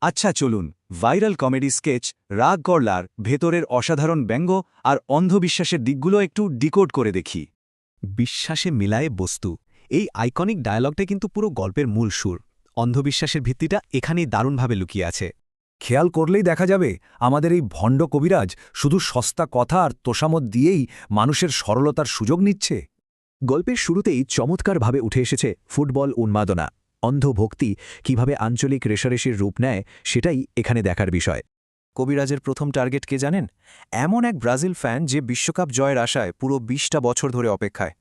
আচ্ছা চলুন viral comedy sketch রাগ করলার ভেতরের অসাধারণ ব্যঙ্গ আর অন্ধবিশ্বাসের দিকগুলো একটু ডিকোড করে দেখি। বিশ্বাসে মিলায়ে বস্তু, এই আইকনিক ডায়ালগটা কিন্তু পুরো গল্পের মূল সুর। অন্ধবিশ্বাসের ভিত্তিটা এখানেই দারুণভাবে লুকিয়ে আছে। খেয়াল করলেই দেখা যাবে আমাদের এই ভণ্ড কবিরাজ শুধু সস্তা কথা আর তোষামত দিয়েই মানুষের সরলতার সুযোগ নিচ্ছে। গল্পের শুরুতেই চমৎকারভাবে উঠে এসেছে ফুটবল উন্মাদনা, অন্ধভক্তি কিভাবে আঞ্চলিক রেশারেশির রূপ নেয় সেটাই এখানে দেখার বিষয়। কবিরাজের প্রথম টার্গেট কে জানেন? এমন এক ব্রাজিল ফ্যান যে বিশ্বকাপ জয়ের আশায় পুরো ২০টা বছর ধরে অপেক্ষায়।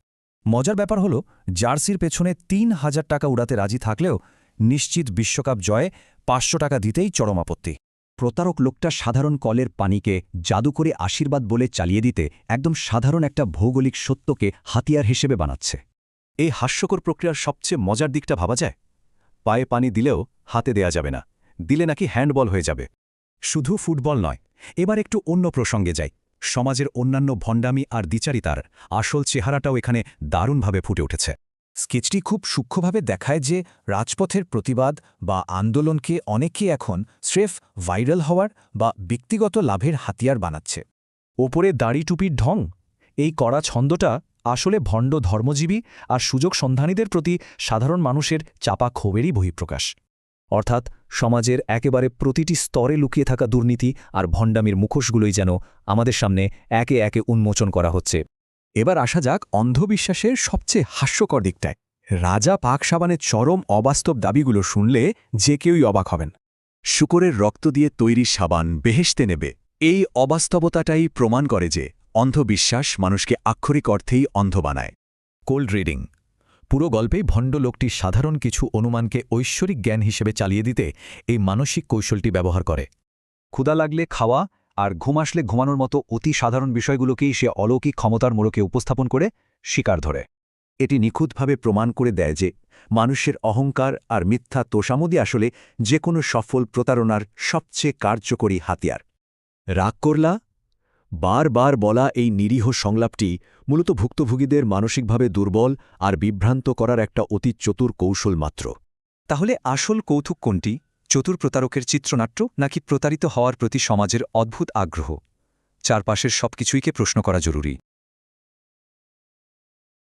মজার ব্যাপার হলো জার্সির পেছনে ৩,০০০ টাকা উড়াতে রাজি থাকলেও নিশ্চিত বিশ্বকাপ জয়ে ৫০০ টাকা দিতেই চরম আপত্তি। প্রতারক লোকটা সাধারণ কলের পানিকে জাদু করে আশীর্বাদ বলে চালিয়ে দিতে একদম সাধারণ একটা ভৌগোলিক সত্যকে হাতিয়ার হিসেবে বানাচ্ছে। এই হাস্যকর প্রক্রিয়ার সবচেয়ে মজার দিকটা ভাবা যায়। পায়ে পানি দিলেও হাতে দেয়া যাবে না, দিলে নাকি হ্যান্ডবল হয়ে যাবে। শুধু ফুটবল নয়, এবার একটু অন্য প্রসঙ্গে যাই। সমাজের অন্যান্য ভণ্ডামি আর দ্বিচারিতার আসল চেহারাটাও এখানে দারুণভাবে ফুটে উঠেছে। স্কেচটি খুব সূক্ষ্মভাবে দেখায় যে রাজপথের প্রতিবাদ বা আন্দোলনকে অনেকে এখন স্রেফ ভাইরাল হওয়ার বা ব্যক্তিগত লাভের হাতিয়ার বানাচ্ছে। ওপরে দাড়ি টুপির ঢং, এই কড়া ছন্দটা আসলে ভণ্ড ধর্মজীবী আর সুযোগ সন্ধানীদের প্রতি সাধারণ মানুষের চাপা ক্ষোভেরই বহিঃপ্রকাশ। অর্থাৎ সমাজের একেবারে প্রতিটি স্তরে লুকিয়ে থাকা দুর্নীতি আর ভণ্ডামির মুখোশগুলোই যেন আমাদের সামনে একে একে উন্মোচন করা হচ্ছে। এবার আসা যাক অন্ধবিশ্বাসের সবচেয়ে হাস্যকর দিকটায়। রাজা পাক সাবানের চরম অবাস্তব দাবিগুলো শুনলে যে কেউই অবাক হবেন। শুকরের রক্ত দিয়ে তৈরি সাবান বেহেশতে নেবে, এই অবাস্তবতাটাই প্রমাণ করে যে অন্ধবিশ্বাস মানুষকে আক্ষরিক অর্থেই অন্ধ বানায়। কোল্ড রিডিং, পুরো গল্পেই ভণ্ড লোকটি সাধারণ কিছু অনুমানকে ঐশ্বরিক জ্ঞান হিসেবে চালিয়ে দিতে এই মানসিক কৌশলটি ব্যবহার করে। ক্ষুধা লাগলে খাওয়া আর ঘুম আসলে ঘুমানোর মতো অতি সাধারণ বিষয়গুলোকেই সে অলৌকিক ক্ষমতার মোড়কে উপস্থাপন করে শিকার ধরে। এটি নিখুঁতভাবে প্রমাণ করে দেয় যে মানুষের অহংকার আর মিথ্যা তোষামোদি আসলে যে কোনো সফল প্রতারণার সবচেয়ে কার্যকরী হাতিয়ার। রাগ করলা বারবার বলা এই নিরীহ সংলাপটি মূলত ভুক্তভোগীদের মানসিকভাবে দুর্বল আর বিভ্রান্ত করার একটা অতি চতুর কৌশল মাত্র। তাহলে আসল কৌতুক কোনটি? চতুর প্রতারকের চিত্রনাট্য নাকি প্রতারিত হওয়ার প্রতি সমাজের অদ্ভুত আগ্রহ? চারপাশের সবকিছুইকে প্রশ্ন করা জরুরি।